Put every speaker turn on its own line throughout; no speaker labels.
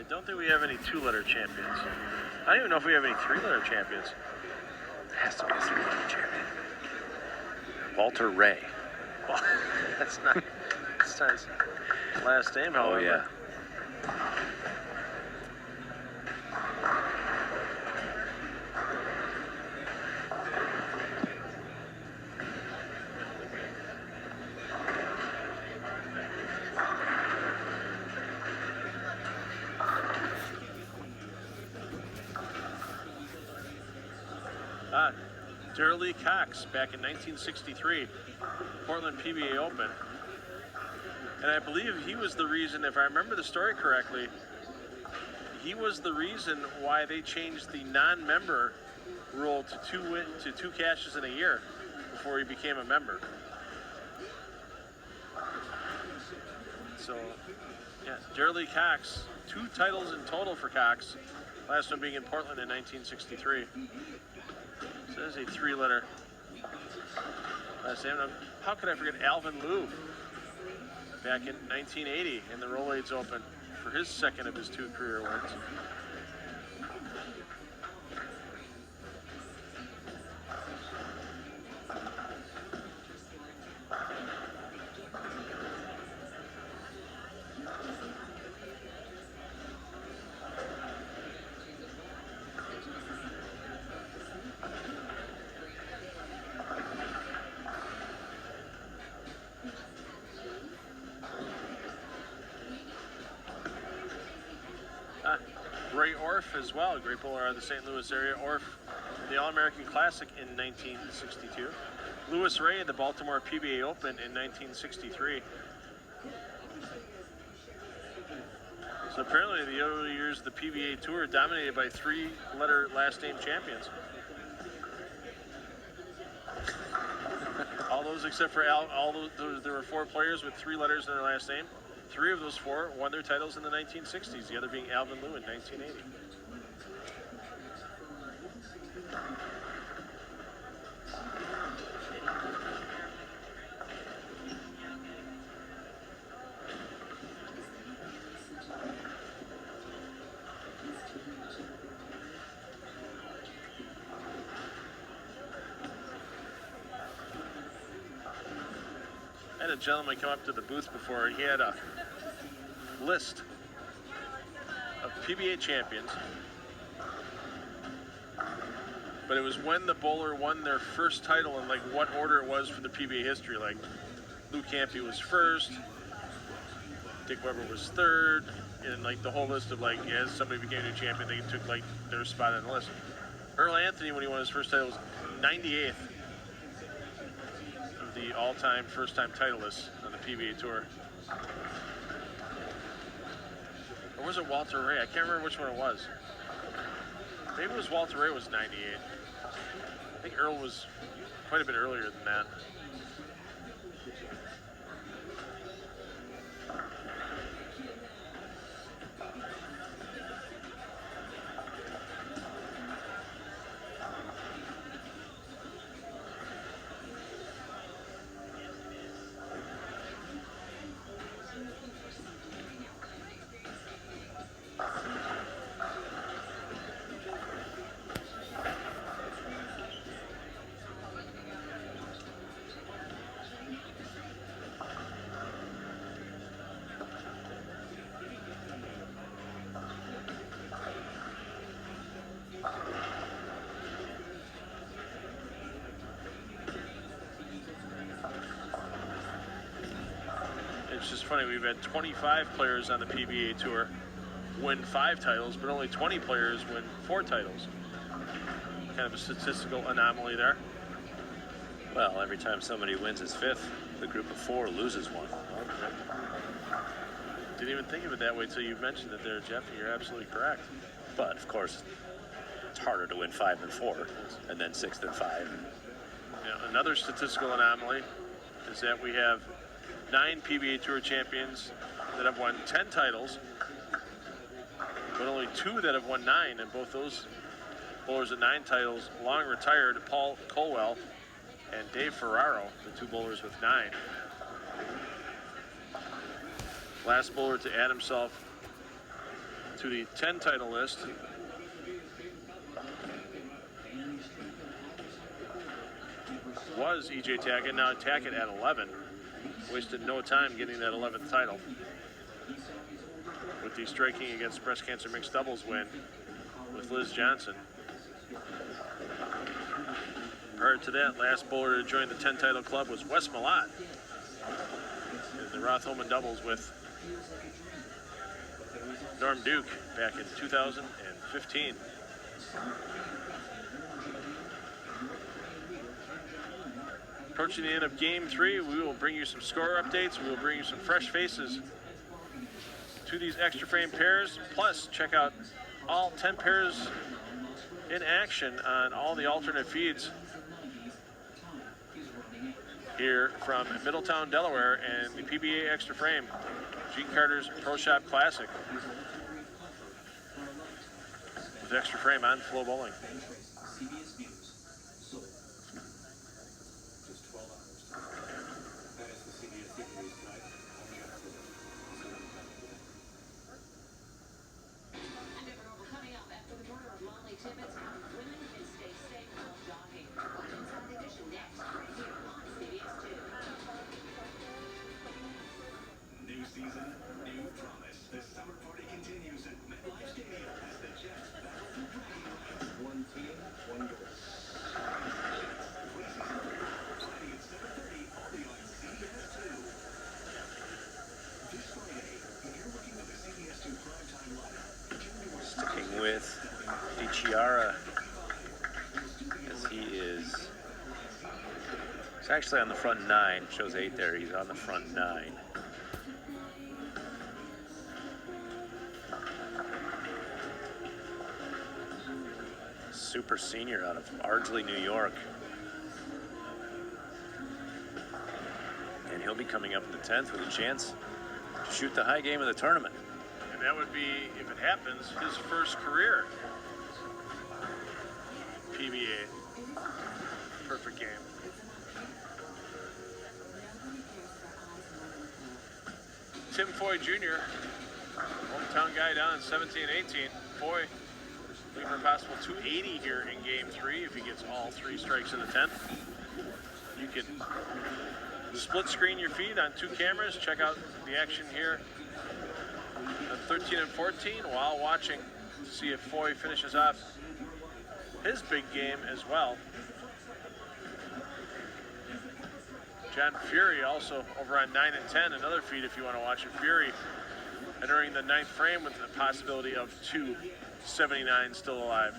I don't think we have any two-letter champions. I don't even know if we have any three-letter champions.
There has to be a three-letter champion. Walter Ray.
Well, that's not his last name, however.
Oh, yeah.
Darrell Cox back in 1963, Portland PBA Open. And I believe he was the reason, if I remember the story correctly, he was the reason why they changed the non-member rule to two cashes in a year before he became a member. So, yeah, Darrell Cox, 2 titles in total for Cox, last one being in Portland in 1963. So there's a 3-letter last name. How could I forget Alvin Liu back in 1980 in the Rolaids Open for his second of his 2 career wins. Ray Orff as well, a great bowler out of the St. Louis area. Orff, the All-American Classic in 1962. Louis Ray, the Baltimore PBA Open in 1963. So apparently the early years of the PBA Tour dominated by 3-letter last name champions. All those except for there were 4 players with 3 letters in their last name. 3 of those 4 won their titles in the 1960s, the other being Alvin Liu in 1980. I had a gentleman come up to the booth before. He had a list of PBA champions, but it was when the bowler won their first title and like what order it was for the PBA history. Like Lou Campy was first, Dick Weber was third, and like the whole list of like as somebody became a champion, they took like their spot on the list. Earl Anthony, when he won his first title, was 98th of the all-time first-time titleists on the PBA Tour. Or was it Walter Ray? I can't remember which one it was. Maybe it was Walter Ray was 98. I think Earl was quite a bit earlier than that. It's just funny, we've had 25 players on the PBA Tour win 5 titles, but only 20 players win 4 titles. Kind of a statistical anomaly there.
Well, every time somebody wins his 5th, the group of 4 loses one.
Didn't even think of it that way until you mentioned it there, Jeff. You're absolutely correct.
But, of course, it's harder to win 5 than 4, and then 6 than 5.
Yeah, another statistical anomaly is that we have 9 PBA Tour champions that have won 10 titles, but only 2 that have won 9, and both those bowlers at 9 titles long retired, Paul Colwell and Dave Ferraro, the 2 bowlers with 9. Last bowler to add himself to the 10 title list. Was E.J. Tackett, now Tackett at 11. Wasted no time getting that 11th title with the striking against breast cancer mixed doubles win with Liz Johnson. Prior to that, last bowler to join the 10 title club was Wes Malott in the Roth-Holman doubles with Norm Duke back in 2015. Approaching the end of Game 3, we will bring you some score updates. We will bring you some fresh faces to these extra frame pairs. Plus, check out all 10 pairs in action on all the alternate feeds here from Middletown, Delaware, and the PBA Extra Frame, Gene Carter's Pro Shop Classic with Extra Frame on Flow Bowling.
Sticking with DiChiara, as he is. He's actually on the front 9. Shows 8 there. He's on the front 9. Super senior out of Ardsley, New York. And he'll be coming up in the 10th with a chance to shoot the high game of the tournament.
And that would be, if it happens, his first career PBA. Perfect game. Tim Foy Jr., hometown guy down in 17-18. Foy looking for a possible 280 here in Game 3 if he gets all 3 strikes in the 10th. You can split screen your feed on 2 cameras. Check out the action here at 13 and 14 while watching to see if Foy finishes off his big game as well. John Fury also over on 9 and 10, another feed if you want to watch it. Fury entering the 9th frame with the possibility of 279 still alive.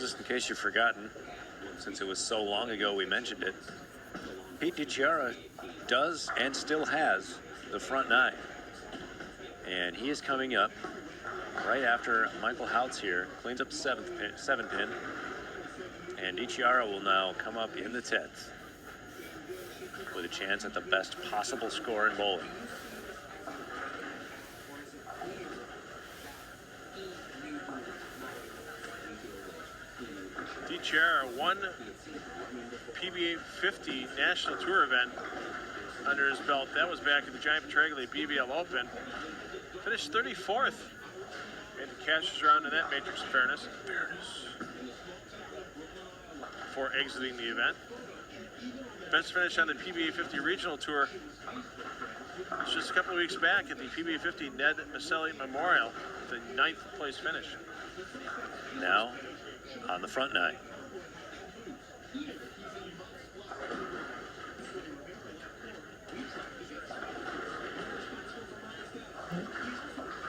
just in case you've forgotten, since it was so long ago we mentioned it, Pete DiChiara does and still has the front 9. And he is coming up right after Michael Houts here cleans up 7 pin. And DiChiara will now come up in the 10th with a chance at the best possible score in bowling.
DiChiara won PBA 50 National Tour event under his belt. That was back at the Giant Petraglia BBL Open. Finished 34th. Made the catcher's round in that matrix of fairness. Before exiting the event. Best finish on the PBA 50 Regional Tour. It's just a couple of weeks back at the PBA 50 Ned Maselli Memorial, the 9th place finish.
Now on the front 9.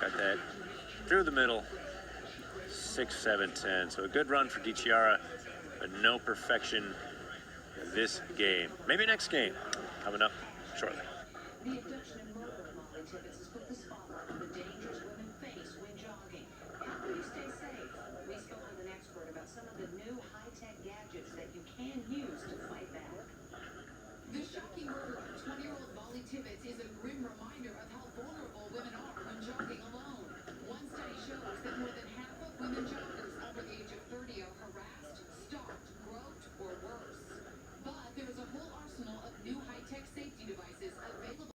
Got that through the middle. 6, 7, 10. So a good run for DiChiara, but no perfection this game. Maybe next game coming up shortly.
The abduction and murder of Molly Tibbetts has put the spotlight on the dangers women face when jogging. How do you stay safe? We spoke with an expert about some of the new high-tech gadgets that you can use to fight back. The shocking murder